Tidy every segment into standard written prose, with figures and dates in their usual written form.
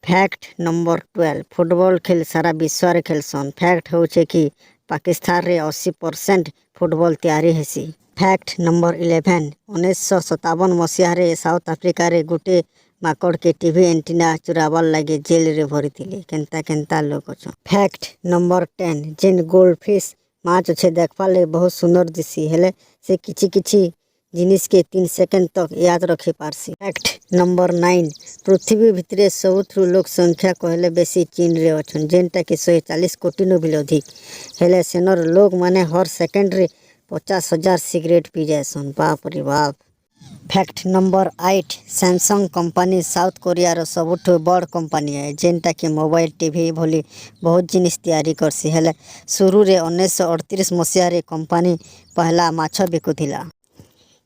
Fact number 12 football खेल सारा विश्व रे खेलसन। फैक्ट होचे कि पाकिस्तान रे 80% फुटबॉल तैयारी हेसी। फैक्ट नंबर 11 1957 मसीह रे साउथ अफ्रीका रे गुटे माकड़ के टीवी एंटीना चुरावार लगे जेल रे भरी केंता केंता लोग अच्छा। फैक्ट नंबर 10 जेन गोल्डफिश माछ अच्छे देखवा ले बहुत सुंदर दिसी हेले से किछि किछि जिनिस के 3 सेकंड तक याद रखी पारसी। फैक्ट नंबर 9 पृथ्वी भितरे सबुठु लोक संख्या कहले बेसी चीन रे अछन जेनटा कि 140 कोटी नु भी अधिक हेले सेनर लोग माने हर सेकंड रे 50,000 सिगरेट पी जाएसन। बाप रे बाप। Fact number 8 Samsung company South Korea रो सबुठु बड़ कंपनी है जेनटा कि मोबाइल टीवी भली बहुत जिनिस तैयारी करसी हेले शुरू रे 1938 मसीह रे कंपनी पहला माछ बिकुथिला।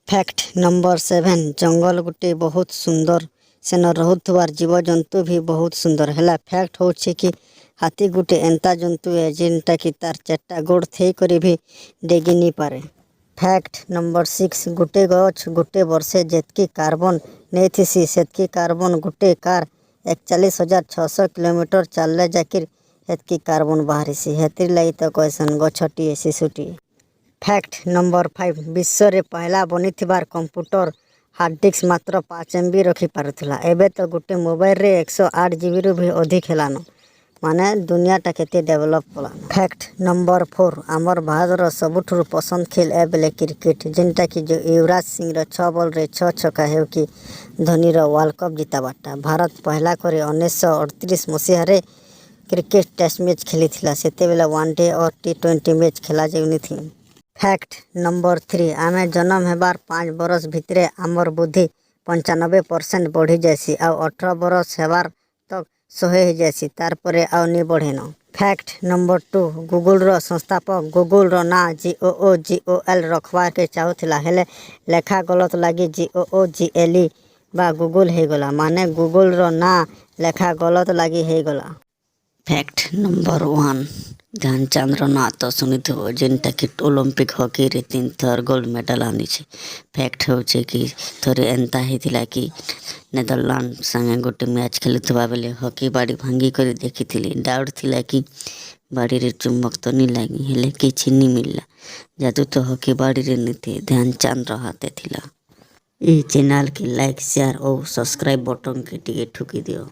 फैक्ट नंबर 7 जंगल गुटे बहुत सुंदर सेन रहुथवार जीव जंतु भी बहुत सुंदर हैला। फैक्ट होचे कि हाथी गुटे एंता जंतु है जेनटा कि तार 4टा गोड़ थई करी भी डेगी नी पारे। फैक्ट नंबर 6 गुटे गछ गुटे वर्षे जेतकी कार्बन नेथिसी सेतकी कार्बन गुटे कार 41,600 किलोमीटर चलले जाकिर हेतकी कार्बन बाहरीसी हेतिर लगी तो कहसन गछटी शिशुटी। फैक्ट नंबर 5 विश्व रे पहला बनी थिबार कंप्यूटर हार्ड डिस्क मात्र 5 MB रखी पारुथिला एबे तो गुटे मोबाइल रे 108 GB रु भी अधिक हेलानो माने दुनिया टा केते डेवलप होला। फैक्ट नंबर 4 आमर भारत रो सबुठु पसंद खेल ए बेले क्रिकेट जेनटा कि जो युवराज सिंह रो 6 बॉल रे 6 छक्का हेउ कि धोनी रो वर्ल्ड कप जिताबाटा भारत पहला करे 1938 मसीह रे क्रिकेट टेस्ट मैच खेली थिला सेते बेला वनडे और T20 मैच खेला जाउनी थी। फैक्ट नंबर 3 आमे जन्म हेबार 5 बरस भितरे आमर बुद्धि 95% बढ़ी जासी आ 18 बरस हेबार तक 100 हो जासी तार परे आउ नी बढ़ेन। फैक्ट नंबर 2 गूगल रो संस्थापक गूगल रो ना GOOGLE रखवा के चाहुथिला हेले लेखा गलत लगी GOOGLE बा गूगल हे गला माने गूगल रो ना लेखा गलत लगी हे गला। फैक्ट नंबर 1 ध्यानचंद रो ना तो सुनिथिबो जेनटा कि ओलंपिक हॉकी रे 3 थर गोल्ड मेडल आनी छे। फैक्ट होचे कि थोरे एंता हेतिला कि नेदरलैंड संगे गोटे मैच खेलुथबा बेले हॉकी बाड़ी भांगी कर देखिथिली डाउट थिला कि बाड़ी रे चुम्बक तो नी लागी हेले किछि नी मिलला जादू तो हॉकी बाड़ी रे नीति ध्यानचंद रो हाथे थिला। ई चैनल के लाइक शेयर और सब्सक्राइब बटन के टिके ठुकी दियो।